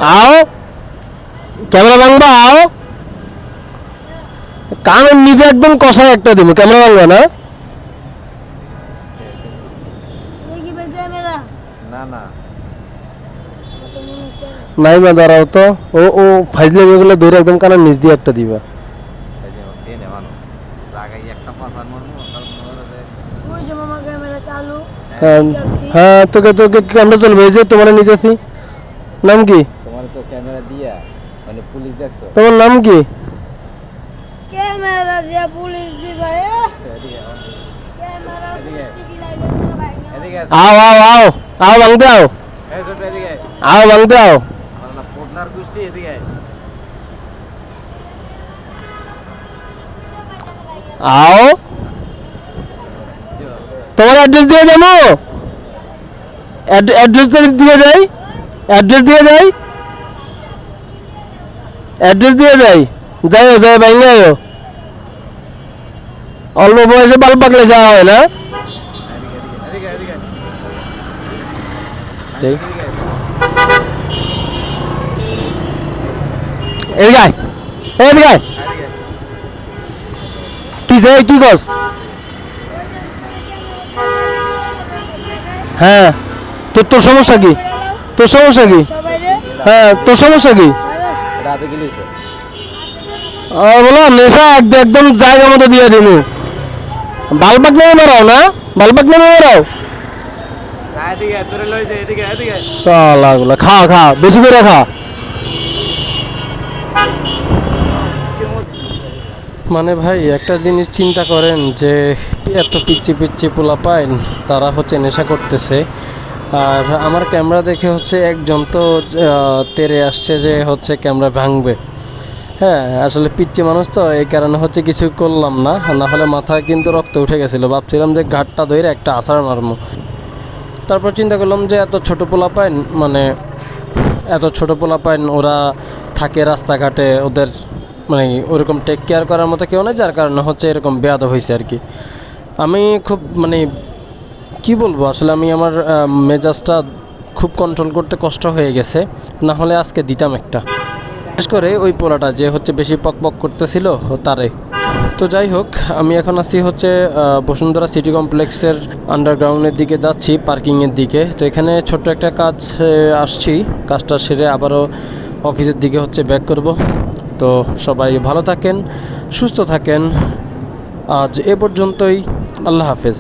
আও ক্যামেরা ভাঙবা আও কানের নিচে একদম কষায় একটা দিব ক্যামেরা ভাঙবা না না না নাই মা দাঁড়াও তো ও ও ফাইজলে যেগুলো ধরে একদম কানের নিচ দিয়ে একটা দিবা এই যে ওসে নেওয়ানো জায়গায় একটা পাসার মরমু ওই যে মামা ক্যামেরা চালু হ্যাঁ হ্যাঁ তোকে তোকে ক্যামেরা চলবে এই যে তোমার নিতেছি নাম কি তোমার তো ক্যামেরা দিয়া মানে পুলিশ দেখছো তোমার নাম কি ক্যামেরা দিয়া পুলিশ দিবা এদিকে আও। ক্যামেরা এদিকে। কি লাইলে মনে ভাই এদিকে আসো। আও আও আও আও ভাঙতে আও এই ছোট এদিকে আয়। আও ভাঙতে আও আমার না পটনার গোষ্ঠী এদিকে আয়। আও চল। তোমার অ্যাড্রেস দিয়ে যাবো অ্যাড্রেস দিয়ে যাই অ্যাড্রেস দিয়ে যাই অ্যাড্রেস দিয়ে যাই যাইও যাই ভাঙে আয়ো অল্প বয়সে বাল পাকলে যাওয়া হয় না এদিকে এদিকে দেখ। এদিকে এদিকে আয় এদিকে আয় এদিকে কি যাই কি কস হ্যাঁ তোর সমস্যা কি তোর সমস্যা কি সবাই রে হ্যাঁ তোর সমস্যা কি রাতে গেলিছে বলো নেশা একদম জায়গা মতো দিয়ে দিনু বালবাগ নেমে বেড়াও না বালবাগ নেমে বেড়াও এদিকে তোরে লই যে এদিকে এদিকে শালাগুলো খা খা বেশি করে খা মানে ভাই একটা জিনিস চিন্তা করেন যে এত পিচ্ছি পিচ্ছি পোলা পায় তারা হচ্ছে নেশা করতেছে আর আমার ক্যামেরা দেখে হচ্ছে একজন তো তেরে আসছে যে হচ্ছে ক্যামেরা ভাঙবে হ্যাঁ আসলে পিচ্ছি মানুষ তো এই কারণে হচ্ছে কিছু করলাম না না হলে মাথায় কিন্তু রক্ত উঠে গেছিলো ভাবছিলাম যে ঘাটটা ধরে একটা আছাড় মারমো তারপর চিন্তা করলাম যে এত ছোটো পোলা পাইন মানে এত ছোটো পোলা পাইন ওরা থাকে রাস্তাঘাটে ওদের মানে ওরকম টেক কেয়ার করার মতো কেউ নেই যার কারণে হচ্ছে এরকম বেয়াদব হয়েছে আর কি আমি খুব মানে কি বলবো আসলে আমি আমার মেজাজটা খুব কন্ট্রোল করতে কষ্ট হয়ে গেছে না হলে আজকে দিতাম একটা বিশেষ করে ওই পোলাটা যে হচ্ছে বেশি পক করতেছিল তারে তো যাই হোক আমি এখন আছি হচ্ছে বসুন্ধরা সিটি কমপ্লেক্সের আন্ডারগ্রাউন্ডের দিকে যাচ্ছি পার্কিংয়ের দিকে তো এখানে ছোট্ট একটা কাজ আসছি কাজটা সেরে আবারও অফিসের দিকে হচ্ছে ব্যাক করব তো সবাই ভালো থাকেন সুস্থ থাকেন আজ এ পর্যন্তই আল্লাহ হাফেজ